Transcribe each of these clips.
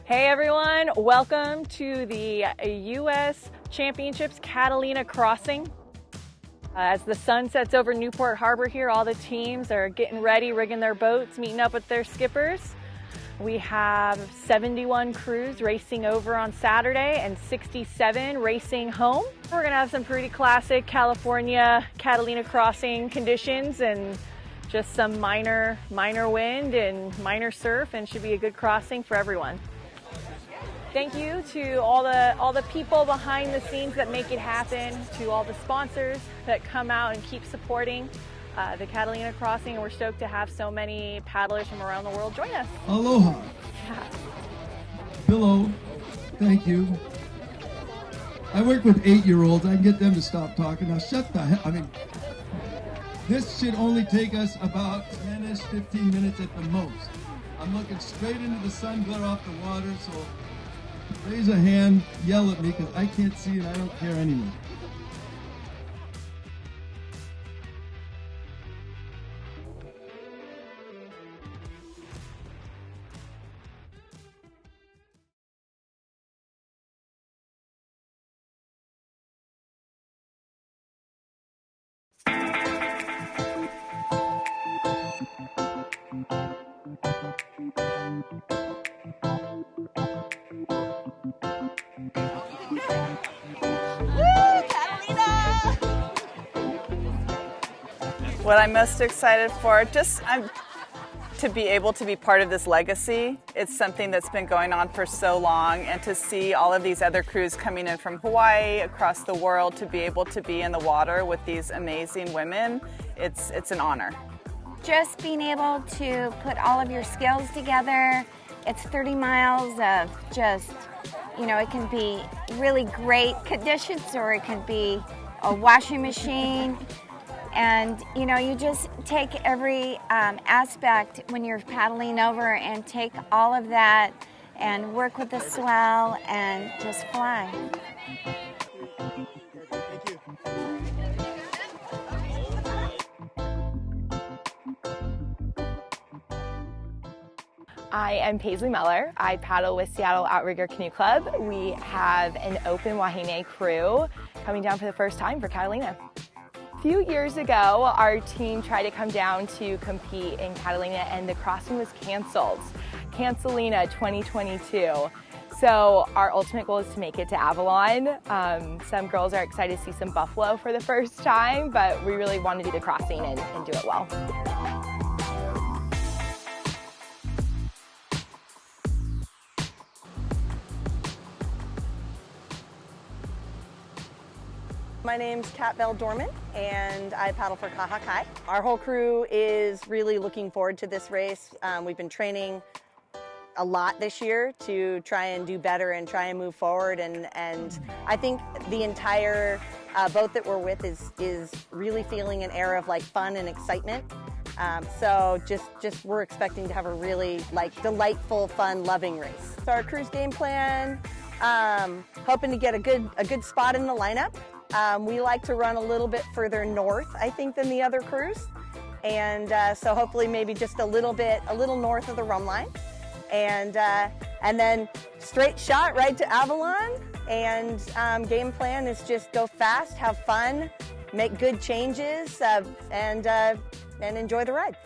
Hey everyone, welcome to the U.S. Championships Catalina Crossing. As the sun sets over Newport Harbor here, all the teams are getting ready, rigging their boats, meeting up with their skippers. We have 71 crews racing over on Saturday and 67 racing home. We're gonna have some pretty classic California Catalina Crossing conditions and just some minor wind and minor surf, and should be a good crossing for everyone. Thank you to all the people behind the scenes that make it happen, to all the sponsors that come out and keep supporting the Catalina Crossing, and we're stoked to have so many paddlers from around the world join us. Aloha. Yeah. Hello. Thank you. I work with 8-year-olds. I can get them to stop talking. Now shut the hell. I mean, this should only take us about 10-ish, 15 minutes at the most. I'm looking straight into the sun glare off the water, so raise a hand, yell at me, because I can't see and I don't care anyway. What I'm most excited for, to be able to be part of this legacy. It's something that's been going on for so long, and to see all of these other crews coming in from Hawaii, across the world, to be able to be in the water with these amazing women, it's an honor. Just being able to put all of your skills together. It's 30 miles of just, it can be really great conditions, or it can be a washing machine. And you just take every aspect when you're paddling over and take all of that and work with the swell and just fly. I am Paisley Meller. I paddle with Seattle Outrigger Canoe Club. We have an open Wahine crew coming down for the first time for Catalina. A few years ago, our team tried to come down to compete in Catalina, and the crossing was canceled. Cancelina 2022. So our ultimate goal is to make it to Avalon. Some girls are excited to see some buffalo for the first time, but we really want to do the crossing and do it well. My name's Kat Bell-Dorman, and I paddle for Kaha Kai. Our whole crew is really looking forward to this race. We've been training a lot this year to try and do better and try and move forward, and I think the entire boat that we're with is really feeling an air of fun and excitement. So just we're expecting to have a really delightful, fun, loving race. So our crew's game plan, hoping to get a good spot in the lineup. We like to run a little bit further north, I think, than the other crews, and so hopefully maybe just a little north of the rum line, and then straight shot right to Avalon. And game plan is just go fast, have fun, make good changes, and enjoy the ride.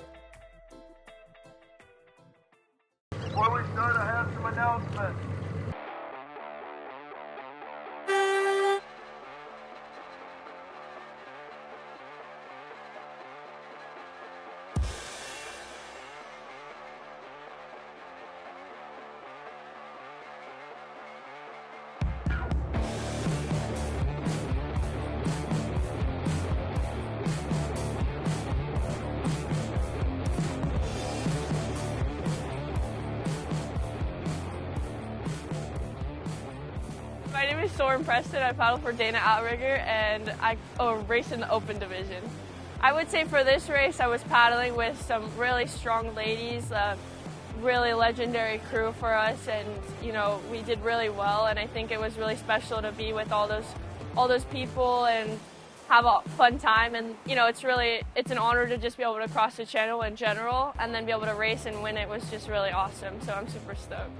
Before we start, I have some announcements. My name is Soren Preston. I paddle for Dana Outrigger, and I race in the open division. I would say for this race I was paddling with some really strong ladies, a really legendary crew for us, and we did really well, and I think it was really special to be with all those people and have a fun time. And it's an honor to just be able to cross the channel in general and then be able to race and win. It was just really awesome, so I'm super stoked.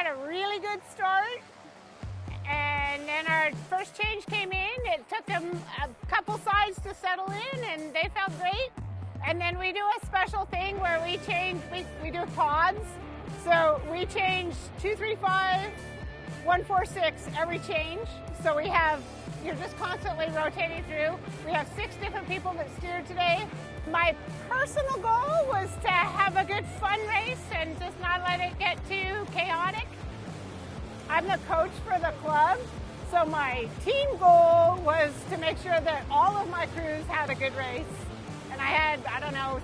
a really good start. And then our first change came in. It took them a couple sides to settle in, and they felt great. And then we do a special thing where we change, we do pods. So we change 2, 3, 5, 1, 4, 6 every change. So we have, you're just constantly rotating through. We have 6 different people that steered today. My personal goal was to have a good fun race and just not let it get too chaotic. I'm the coach for the club, so my team goal was to make sure that all of my crews had a good race. And I had, I don't know,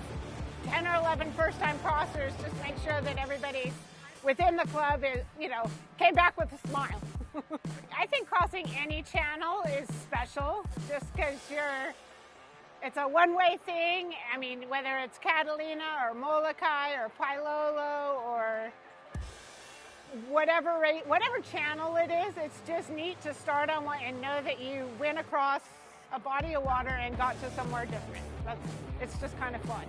10 or 11 first-time crossers, just make sure that everybody within the club is, you know, came back with a smile. I think crossing any channel is special just because it's a one-way thing. I mean, whether it's Catalina or Molokai or Pailolo or whatever channel it is, it's just neat to start on one and know that you went across a body of water and got to somewhere different. It's just kind of fun.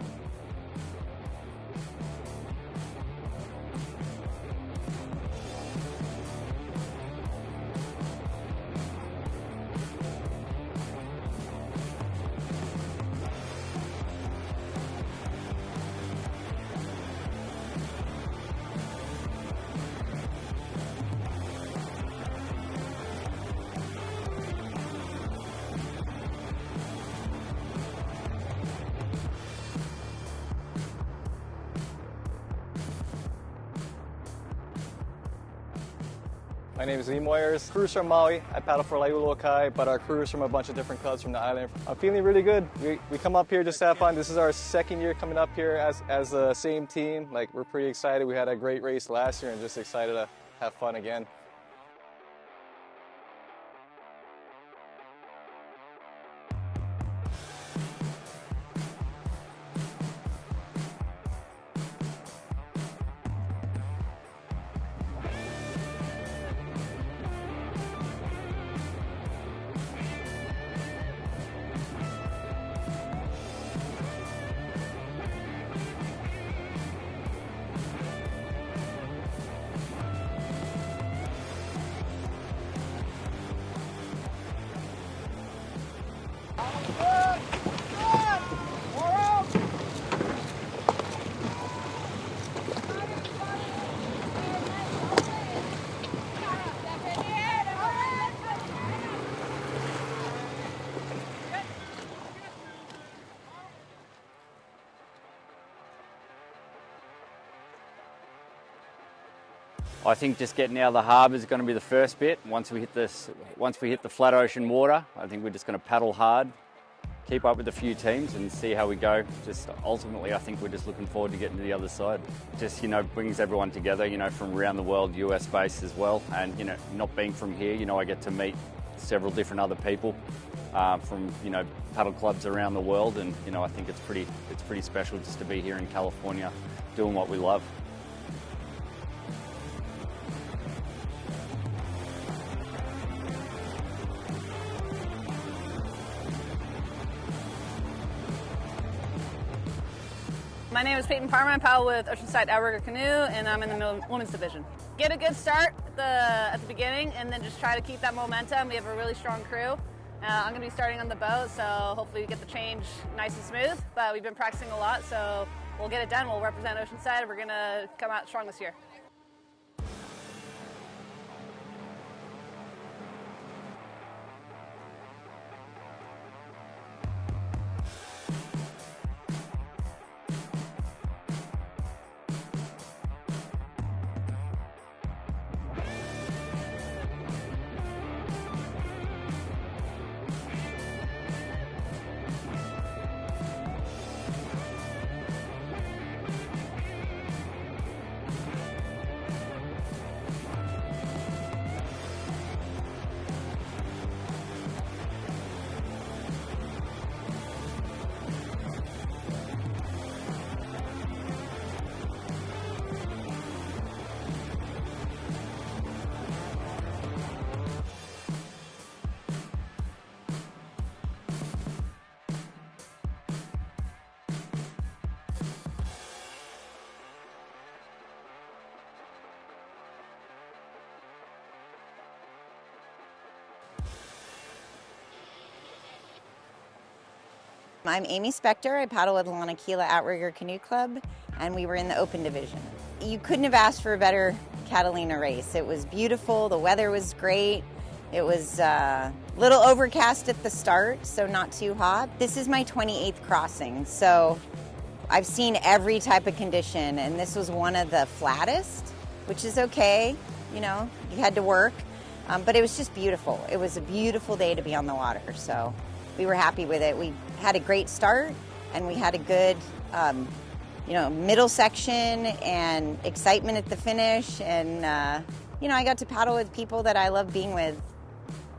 My name is Lee Moyers. Crew's from Maui. I paddle for Laulokai, but our crew's from a bunch of different clubs from the island. I'm feeling really good. We come up here just to have fun. This is our second year coming up here as the same team. Like, we're pretty excited. We had a great race last year and just excited to have fun again. I think just getting out of the harbour is going to be the first bit. Once we hit the flat ocean water, I think we're just going to paddle hard, keep up with a few teams and see how we go. Just ultimately, I think we're just looking forward to getting to the other side. Just, you know, brings everyone together, you know, from around the world, US based as well. And, you know, not being from here, you know, I get to meet several different other people from, you know, paddle clubs around the world. And, you know, I think it's pretty special just to be here in California doing what we love. My name is Peyton Parma. I paddle with Oceanside Outrigger Canoe, and I'm in the women's division. Get a good start at the beginning, and then just try to keep that momentum. We have a really strong crew. I'm going to be starting on the boat, so hopefully we get the change nice and smooth. But we've been practicing a lot, so we'll get it done. We'll represent Oceanside, and we're going to come out strong this year. I'm Amy Spector. I paddle with Lanakila Outrigger Canoe Club, and we were in the open division. You couldn't have asked for a better Catalina race. It was beautiful. The weather was great. It was a little overcast at the start, so not too hot. This is my 28th crossing, so I've seen every type of condition, and this was one of the flattest, which is okay. You know, you had to work, but it was just beautiful. It was a beautiful day to be on the water, so we were happy with it. We had a great start, and we had a good, middle section and excitement at the finish. And, I got to paddle with people that I love being with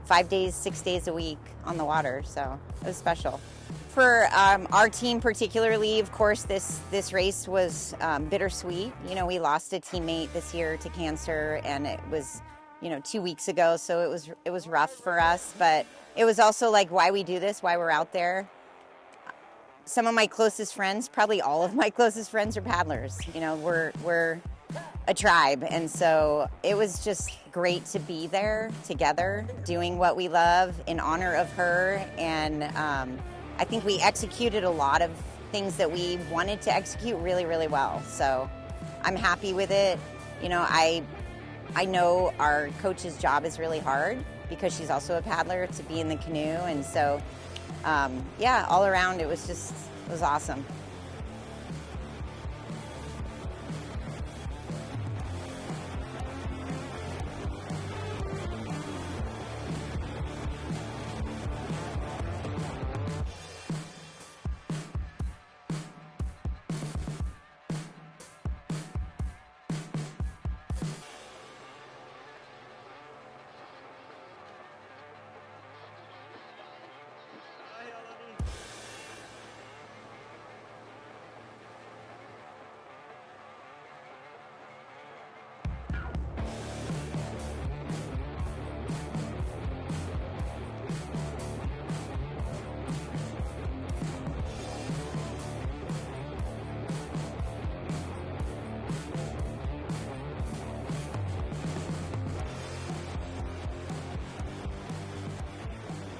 5 days, 6 days a week on the water. So it was special. For our team particularly, of course, this race was bittersweet. You know, we lost a teammate this year to cancer, and it was, 2 weeks ago. So it was rough for us, but it was also like why we do this, why we're out there. Some of my closest friends, probably all of my closest friends, are paddlers. You know, we're a tribe, and so it was just great to be there together, doing what we love in honor of her. And I think we executed a lot of things that we wanted to execute really, really well. So I'm happy with it. You know, I know our coach's job is really hard because she's also a paddler, to be in the canoe. And so, all around it was awesome.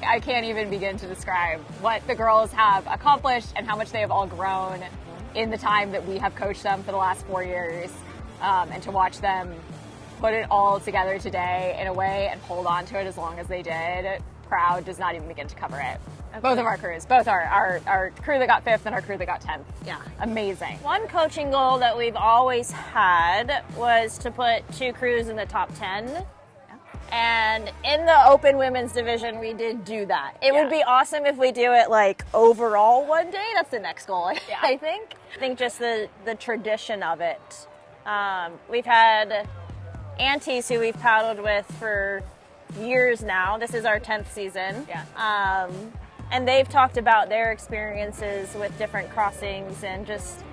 I can't even begin to describe what the girls have accomplished and how much they have all grown in the time that we have coached them for the last 4 years. And to watch them put it all together today in a way and hold on to it as long as they did, proud does not even begin to cover it. Okay. Both of our crews, both our crew that got 5th and our crew that got 10th. Yeah. Amazing. One coaching goal that we've always had was to put 2 crews in the top 10. And in the open women's division, we did do that. It would be awesome if we do it like overall one day. That's the next goal, I think. I think just the tradition of it. We've had aunties who we've paddled with for years now. This is our 10th season. Yeah. And they've talked about their experiences with different crossings and just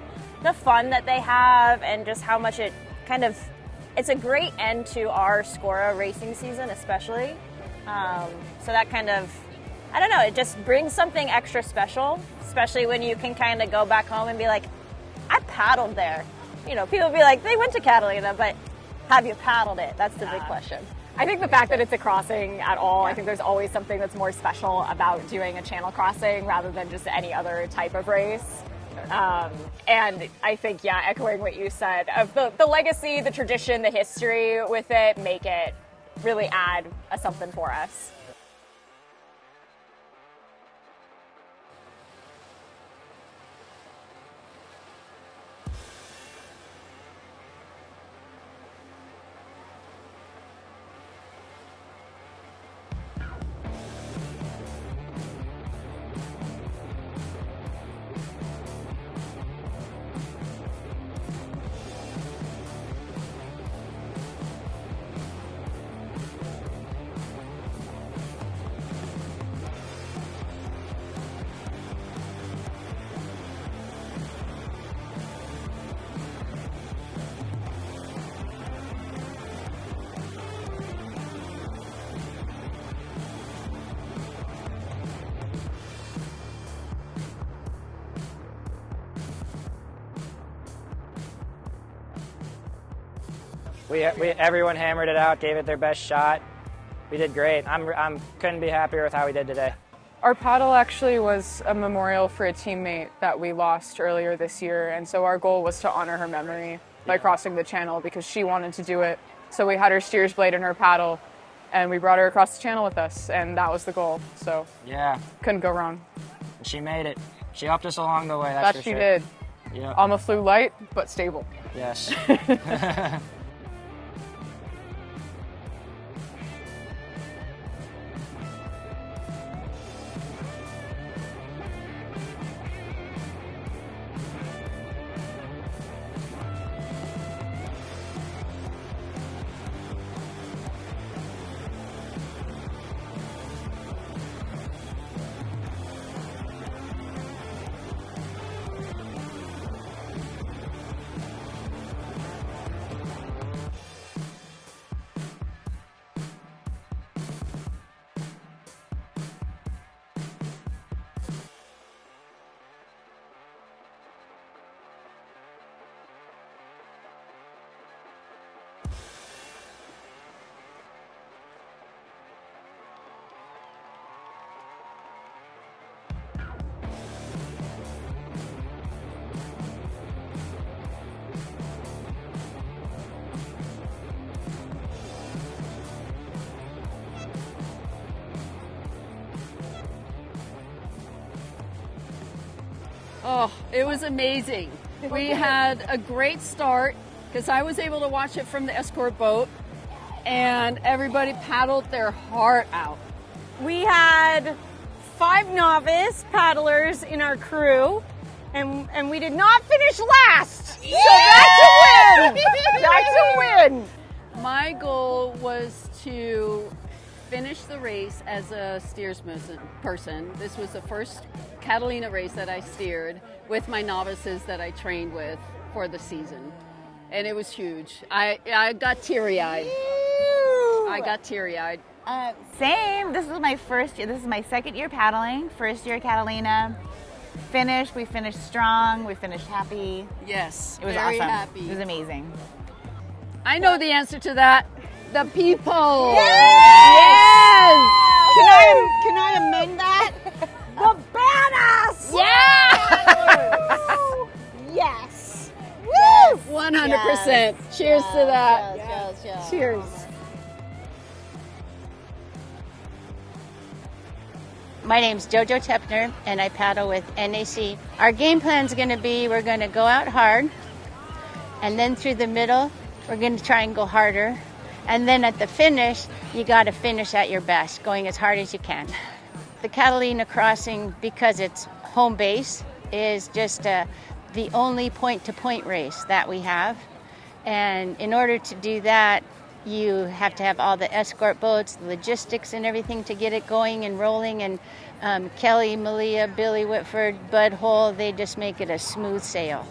the fun that they have and just how much it kind of, it's a great end to our Scora racing season, especially. So that kind of, I don't know, it just brings something extra special, especially when you can kind of go back home and be like, I paddled there. You know, people be like, they went to Catalina, but have you paddled it? That's the big question. I think the fact that it's a crossing at all, I think there's always something that's more special about doing a channel crossing rather than just any other type of race. And I think, echoing what you said, of the legacy, the tradition, the history with it, make it really add something for us. Everyone hammered it out, gave it their best shot. We did great. I'm couldn't be happier with how we did today. Our paddle actually was a memorial for a teammate that we lost earlier this year, and so our goal was to honor her memory by crossing the channel because she wanted to do it. So we had her steer's blade in her paddle, and we brought her across the channel with us, and that was the goal. So yeah, couldn't go wrong. She made it. She helped us along the way. That's That for she sure. did. Yeah. Almost flew light, but stable. Yes. Oh, it was amazing. We had a great start because I was able to watch it from the escort boat, and everybody paddled their heart out. We had 5 novice paddlers in our crew, and we did not finish last. So that's a win. That's a win. My goal was to finish the race as a steersperson. This was the first Catalina race that I steered with my novices that I trained with for the season. And it was huge. I got teary-eyed. I got teary-eyed. Same. This is my first year. This is my second year paddling. First year Catalina. Finished. We finished strong. We finished happy. Yes. It was very awesome. Happy. It was amazing. I know the answer to that. The people. Yes! Can I amend that? The badass. Yeah. Yes. Woo! 100%. Yes. Cheers to that. Yes. Cheers. My name's Jojo Tepner, and I paddle with NAC. Our game plan is going to be we're going to go out hard, and then through the middle, we're going to try and go harder. And then at the finish, you got to finish at your best, going as hard as you can. The Catalina Crossing, because it's home base, is just the only point-to-point race that we have. And in order to do that, you have to have all the escort boats, the logistics and everything to get it going and rolling. And Kelly, Malia, Billy Whitford, Bud Hole, they just make it a smooth sail.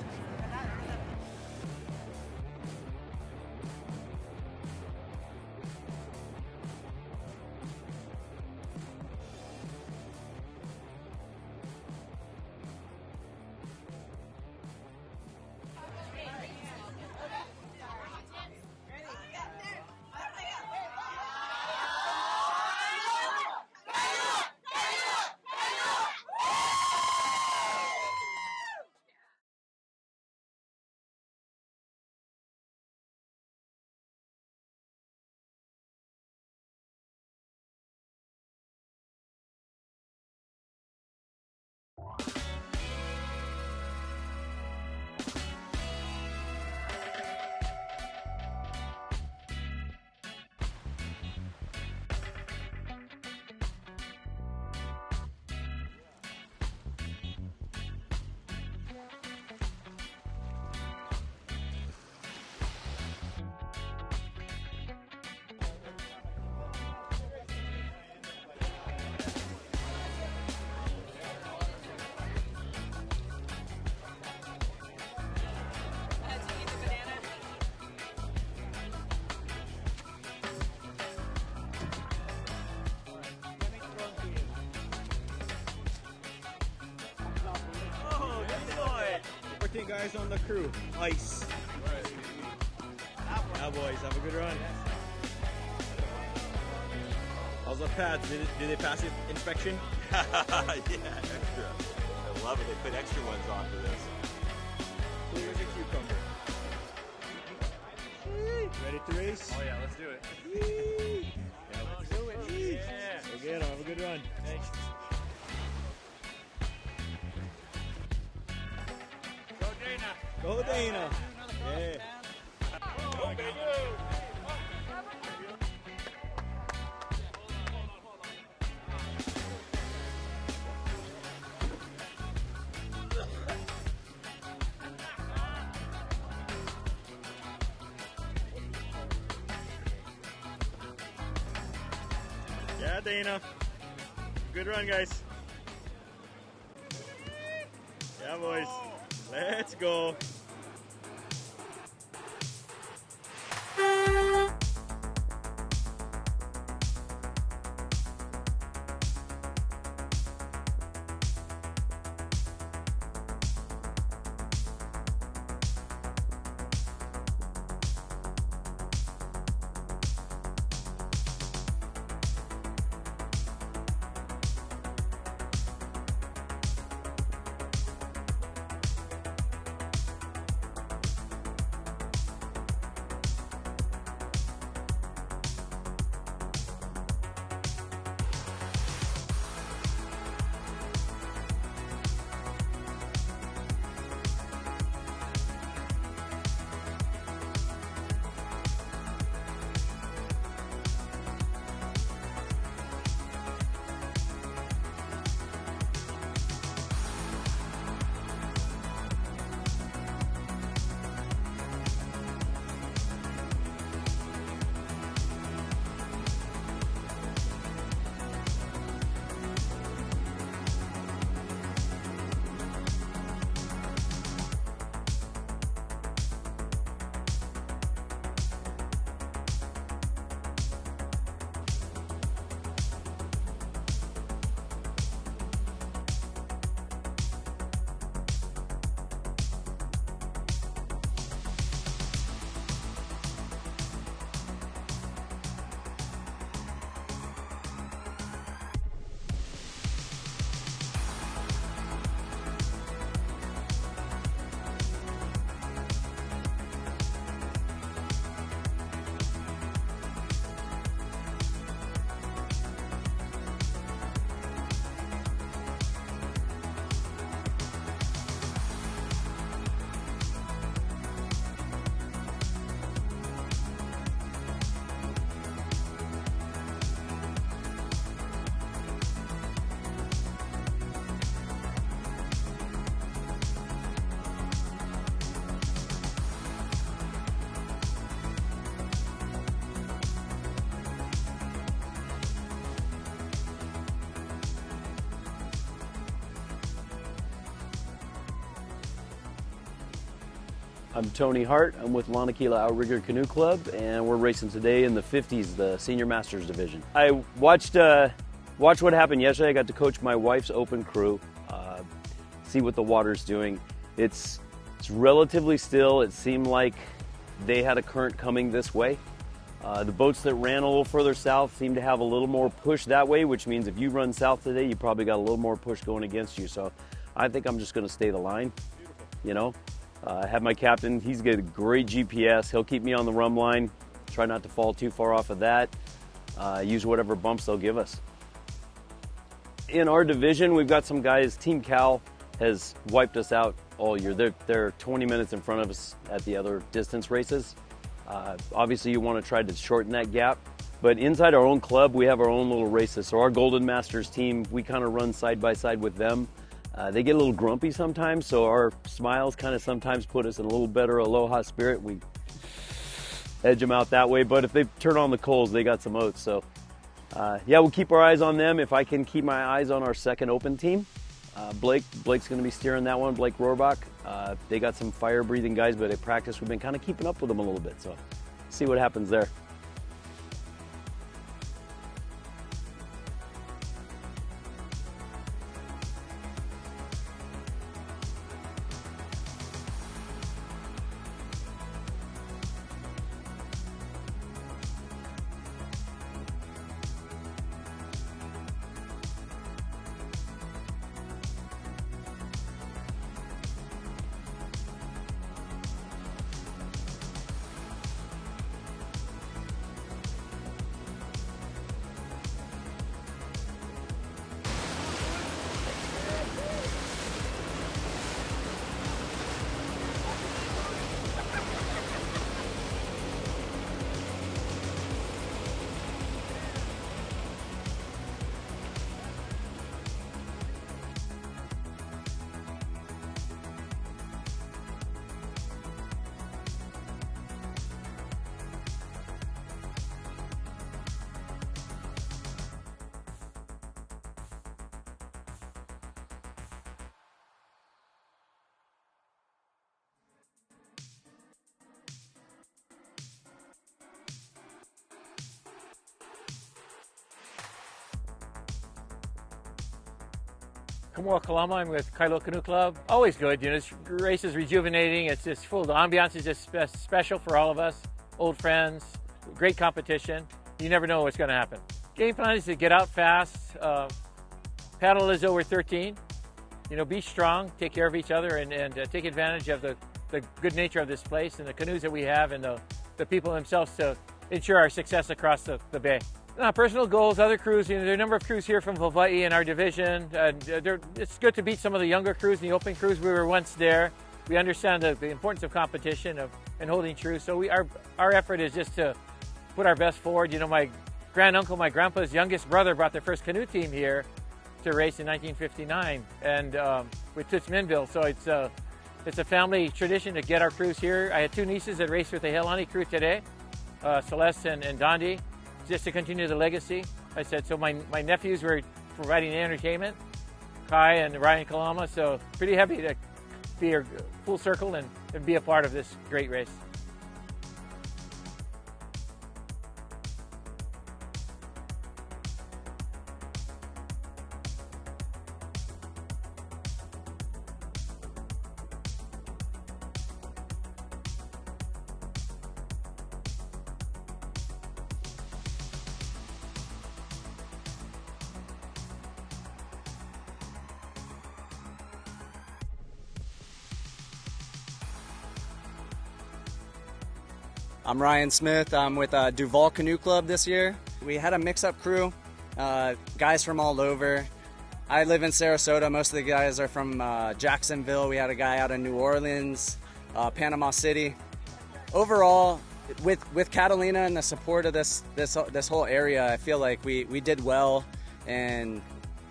Guys on the crew, ice. Now boys, have a good run. How's the pads? Did they pass the inspection? Yeah, extra. I love it. They put extra ones on for this. Here's your cucumber. Ready to race? Oh yeah, let's do it. Yeah, let's do it. Yeah. Okay, have a good run. Thanks. Go Dana. Go Dana. Yeah. Go Dana. Yeah, Dana. Good run, guys. Yeah, boys. Let's go. I'm Tony Hart. I'm with Lanakila Outrigger Canoe Club, and we're racing today in the 50s, the Senior Masters Division. I watched what happened yesterday. I got to coach my wife's open crew, see what the water's doing. It's relatively still. It seemed like they had a current coming this way. The boats that ran a little further south seem to have a little more push that way, which means if you run south today, you probably got a little more push going against you. So I think I'm just going to stay the line, you know. I have my captain. He's got a great GPS. He'll keep me on the rum line. Try not to fall too far off of that. Use whatever bumps they'll give us. In our division, we've got some guys. Team Cal has wiped us out all year. They're 20 minutes in front of us at the other distance races. Obviously, you want to try to shorten that gap. But inside our own club, we have our own little races. So our Golden Masters team, we kind of run side by side with them. They get a little grumpy sometimes, so our smiles kind of sometimes put us in a little better aloha spirit. We edge them out that way, but if they turn on the coals, they got some oats. So yeah, we'll keep our eyes on them. If I can keep my eyes on our second open team, Blake's going to be steering that one, Blake Rohrbach. They got some fire-breathing guys, but at practice we've been kind of keeping up with them a little bit, so see what happens there. Kalama. I'm with Kailua Canoe Club. Always good, you know, this race is rejuvenating. It's just full. The ambiance is just special for all of us. Old friends, great competition. You never know what's going to happen. Game plan is to get out fast, paddle as though we're 13. You know, be strong, take care of each other, and take advantage of the good nature of this place and the canoes that we have and the people themselves to ensure our success across the bay. Personal goals, other crews, you know, there are a number of crews here from Hawaii in our division. It's good to beat some of the younger crews and the open crews. We were once there. We understand the importance of competition and holding true. So our effort is just to put our best forward. You know, my granduncle, my grandpa's youngest brother brought their first canoe team here to race in 1959 and with Toots Minville. So it's a family tradition to get our crews here. I had two nieces that raced with the Helani crew today, Celeste and Dondi, just to continue the legacy. I said, so my nephews were providing the entertainment, Kai and Ryan Kalama, so pretty happy to be a full circle and be a part of this great race. I'm Ryan Smith. I'm with Duval Canoe Club this year. We had a mix-up crew, guys from all over. I live in Sarasota. Most of the guys are from Jacksonville. We had a guy out of New Orleans, Panama City. Overall, with Catalina and the support of this whole area, I feel like we did well, and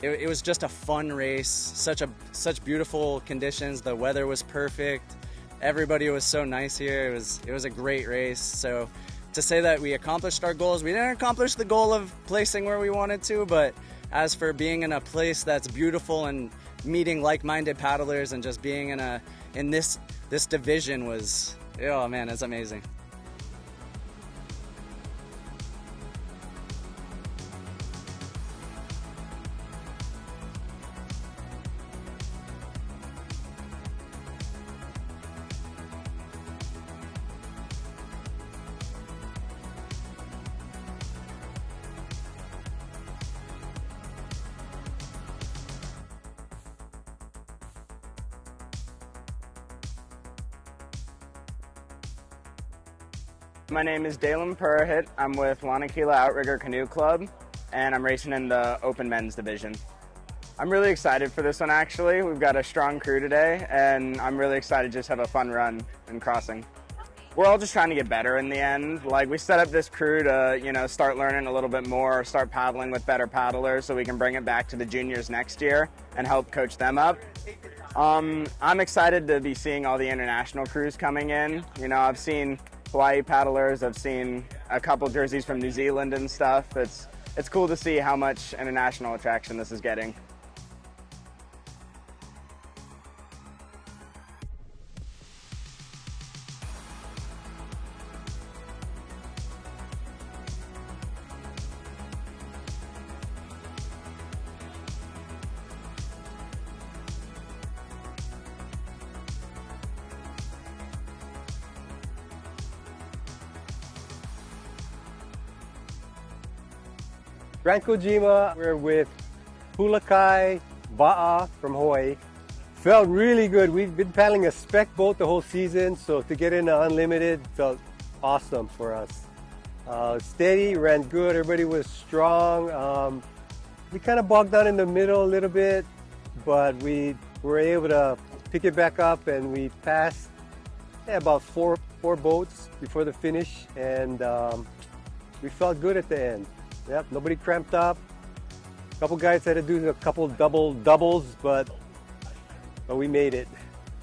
it was just a fun race. Such beautiful conditions. The weather was perfect. Everybody was so nice here. It was a great race. So to say that we accomplished our goals, we didn't accomplish the goal of placing where we wanted to, but as for being in a place that's beautiful and meeting like-minded paddlers and just being in this division was, oh man, it's amazing. My name is Dalen Purhit. I'm with Lanakila Outrigger Canoe Club, and I'm racing in the open men's division. I'm really excited for this one, actually. We've got a strong crew today, and I'm really excited to just have a fun run in crossing. We're all just trying to get better in the end. Like, we set up this crew to, you know, start learning a little bit more, start paddling with better paddlers so we can bring it back to the juniors next year and help coach them up. I'm excited to be seeing all the international crews coming in. You know, I've seen Hawaii paddlers, I've seen a couple jerseys from New Zealand and stuff. It's cool to see how much international attraction this is getting. Grant Kojima, we're with Pulakai Ba'a from Hawaii. Felt really good. We've been paddling a spec boat the whole season, so to get into unlimited felt awesome for us. Steady, ran good, everybody was strong. We kind of bogged down in the middle a little bit, but we were able to pick it back up, and we passed about four boats before the finish, and we felt good at the end. Yep, nobody cramped up. A couple guys had to do a couple doubles, but we made it.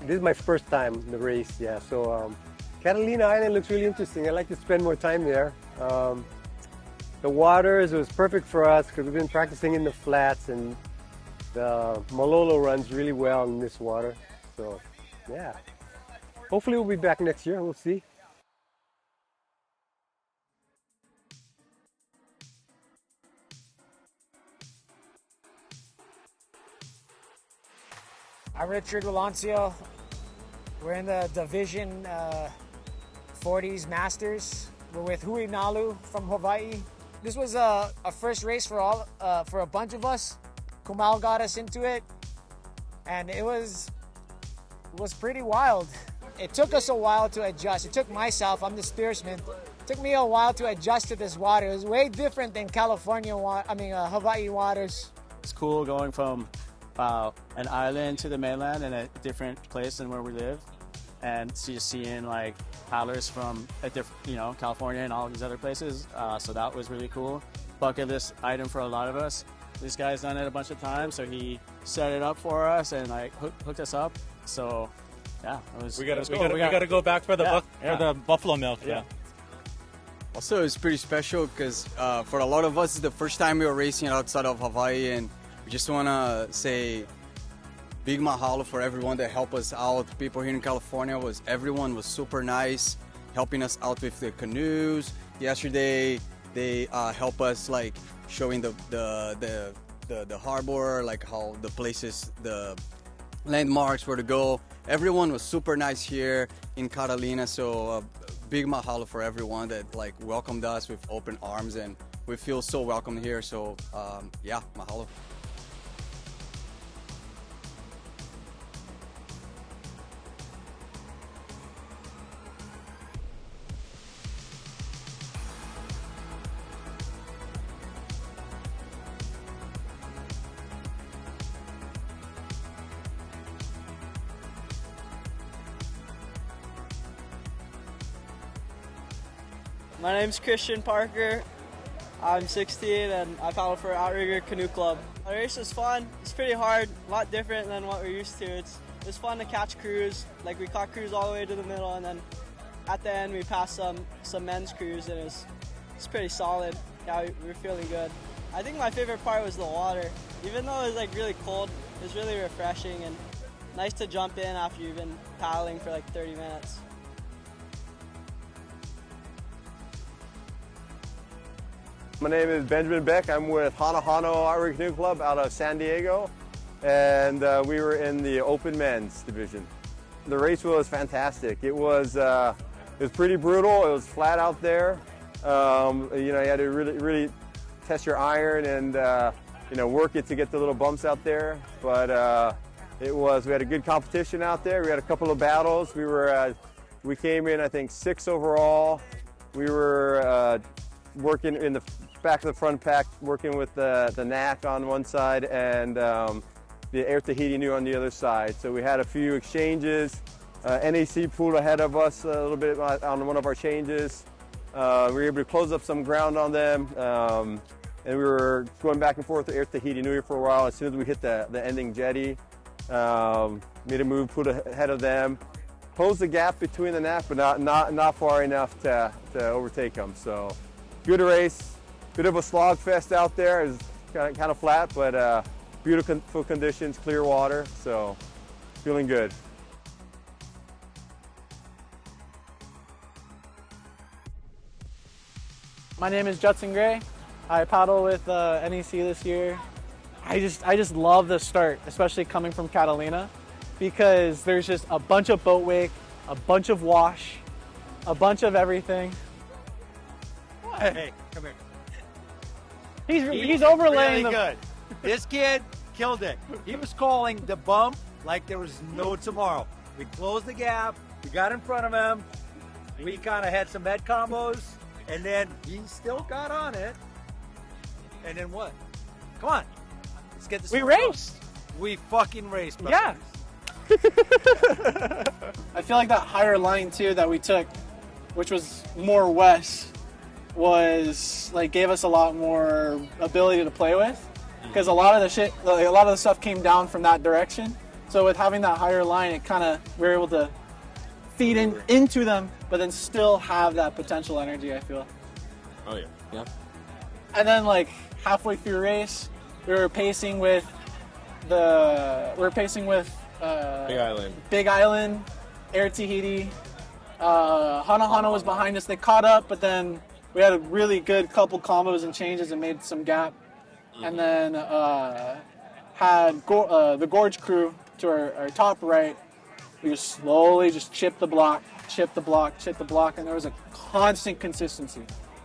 This is my first time in the race, yeah. So Catalina Island looks really interesting. I'd like to spend more time there. The waters, it was perfect for us because we've been practicing in the flats, and the Malolo runs really well in this water. So yeah, hopefully we'll be back next year. We'll see. I'm Richard Valencio. We're in the Division 40s Masters. We're with Hui Nalu from Hawaii. This was a first race for a bunch of us. Kumal got us into it, and it was pretty wild. It took us a while to adjust. It took myself, I'm the steersman, it took me a while to adjust to this water. It was way different than Hawaii waters. It's cool going from an island to the mainland in a different place than where we live, and just seeing like paddlers from a different, California and all these other places. So that was really cool. Bucket list item for a lot of us. This guy's done it a bunch of times, so he set it up for us and like hooked us up. So yeah, it was. We gotta go back for the for the buffalo milk. Yeah. Also, it's pretty special because for a lot of us, it's the first time we were racing outside of Hawaii, and we just want to say big mahalo for everyone that helped us out. People here in California everyone was super nice, helping us out with the canoes. Yesterday, they helped us like showing the harbor, like how the places, the landmarks where to go. Everyone was super nice here in Catalina, so big mahalo for everyone that like welcomed us with open arms, and we feel so welcome here. So yeah, mahalo. My name's Christian Parker. I'm 16 and I paddle for Outrigger Canoe Club. The race was fun. It's pretty hard, a lot different than what we're used to. It's fun to catch crews. Like we caught crews all the way to the middle, and then at the end we passed some men's crews, and it's pretty solid. Yeah, we were feeling good. I think my favorite part was the water. Even though it was like really cold, it was really refreshing and nice to jump in after you've been paddling for like 30 minutes. My name is Benjamin Beck. I'm with Hanahano Outrigger Canoe Club out of San Diego, and we were in the open men's division. The race was fantastic. It was pretty brutal. It was flat out there. You had to really test your iron and work it to get the little bumps out there. But we had a good competition out there. We had a couple of battles. We came in, I think, 6th overall. We were working in the back of the front pack, working with the NAC on one side and the Air Tahiti New on the other side. So we had a few exchanges. NAC pulled ahead of us a little bit on one of our changes. We were able to close up some ground on them, and we were going back and forth with Air Tahiti New for a while. As soon as we hit the ending jetty, made a move, pulled ahead of them, closed the gap between the NAC, but not far enough to overtake them. So good race. Bit of a slog fest out there. It was kind of flat, but beautiful conditions, clear water, so feeling good. My name is Judson Gray. I paddle with NEC this year. I just love the start, especially coming from Catalina, because there's just a bunch of boat wake, a bunch of wash, a bunch of everything. What? Hey, come here. He's overlaying really good. This kid killed it. He was calling the bump like there was no tomorrow. We closed the gap. We got in front of him. We kind of had some head combos, and then he still got on it. And then what? Come on. Let's get this. We raced. We fucking raced. Bro. Yeah. I feel like that higher line too that we took, which was more west, was like gave us a lot more ability to play with, because a lot of the stuff came down from that direction. So with having that higher line, it kind of we were able to feed into them, but then still have that potential energy, I feel. Oh yeah. Yeah. And then like halfway through race, we were pacing with Big Island, Air Tahiti. Hanahana was behind us. They caught up, but then we had a really good couple combos and changes and made some gap. And then had the Gorge crew to our top right, we just slowly just chip the block, and there was a constant consistency.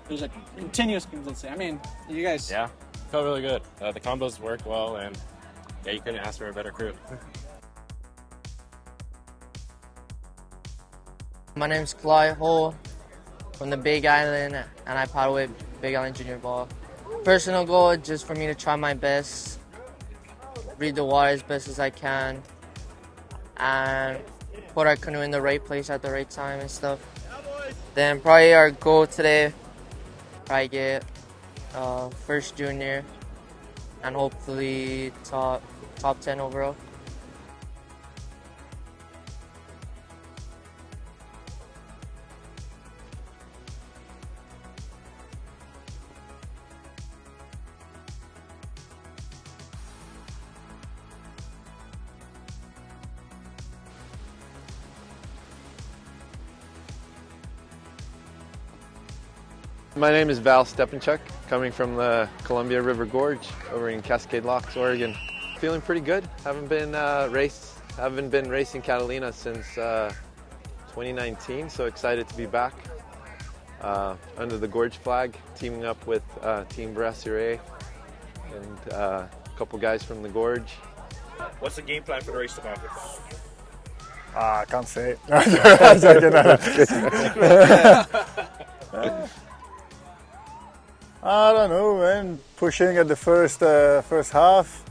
There's a continuous consistency. I mean, you guys... Yeah, felt really good. The combos worked well, and yeah, you couldn't ask for a better crew. My name's Tiloi Alapa from the Big Island, and I paddle with Big Island Junior Ball. Personal goal is just for me to try my best, read the water as best as I can, and put our canoe in the right place at the right time and stuff. Then probably our goal today, probably get first junior, and hopefully top 10 overall. My name is Val Stepanchuk, coming from the Columbia River Gorge over in Cascade Locks, Oregon. Feeling pretty good. Haven't been racing Catalina since 2019, so excited to be back under the Gorge flag, teaming up with Team Brasserie and a couple guys from the Gorge. What's the game plan for the race tomorrow? I can't say it. I don't know, man. Pushing at the first half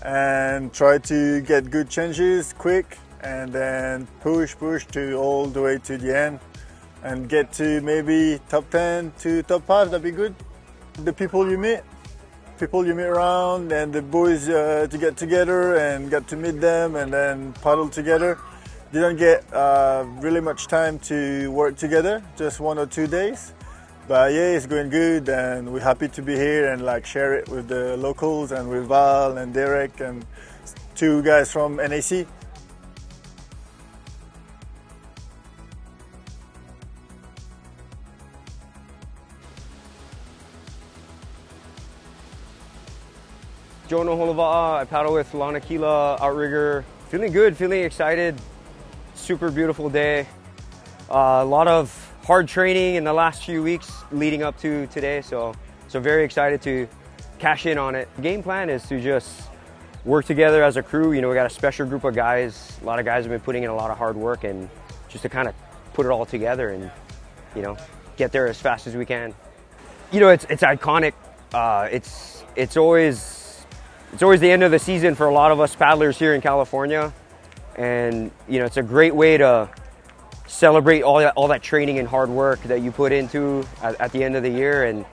and try to get good changes quick, and then push to all the way to the end and get to maybe top 10 to top 5. That'd be good. The people you meet around, and the boys to get together and get to meet them and then paddle together. Didn't get really much time to work together, just 1 or 2 days. But yeah, it's going good, and we're happy to be here and like share it with the locals and with Val and Derek and 2 guys from NAC. Jono Holova'a, I paddle with Lanakila Outrigger. Feeling good, feeling excited. Super beautiful day. A lot of hard training in the last few weeks leading up to today, so very excited to cash in on it. The game plan is to just work together as a crew. You know, we got a special group of guys. A lot of guys have been putting in a lot of hard work, and just to kind of put it all together and, you know, get there as fast as we can. You know, it's iconic. It's always the end of the season for a lot of us paddlers here in California, and you know, it's a great way to celebrate all that training and hard work that you put into at the end of the year. And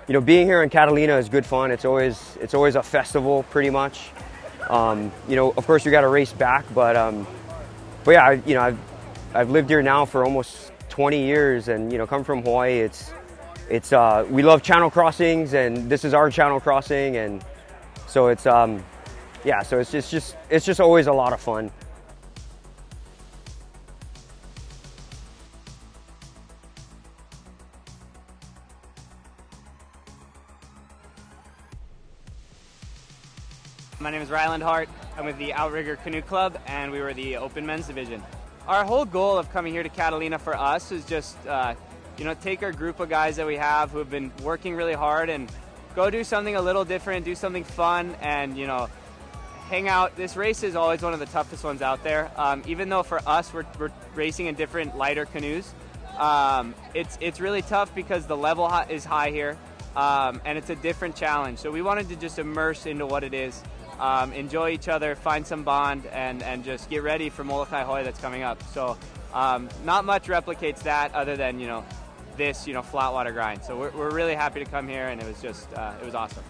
you know, being here in Catalina is good fun. It's always a festival, pretty much. You know, of course, you got to race back, but yeah, I've lived here now for almost 20 years, and you know, come from Hawaii. We love channel crossings, and this is our channel crossing, and so it's yeah, so it's just always a lot of fun. My name is Ryland Hart. I'm with the Outrigger Canoe Club, and we were the Open Men's Division. Our whole goal of coming here to Catalina for us is just, you know, take our group of guys that we have who have been working really hard and go do something a little different, do something fun, and, you know, hang out. This race is always one of the toughest ones out there. Even though for us we're racing in different lighter canoes, it's really tough because the level is high here, and it's a different challenge. So we wanted to just immerse into what it is. Enjoy each other, find some bond, and just get ready for Molokai Hoi that's coming up. So not much replicates that other than, you know, this, you know, flat water grind. So we're really happy to come here, and it was just, it was awesome.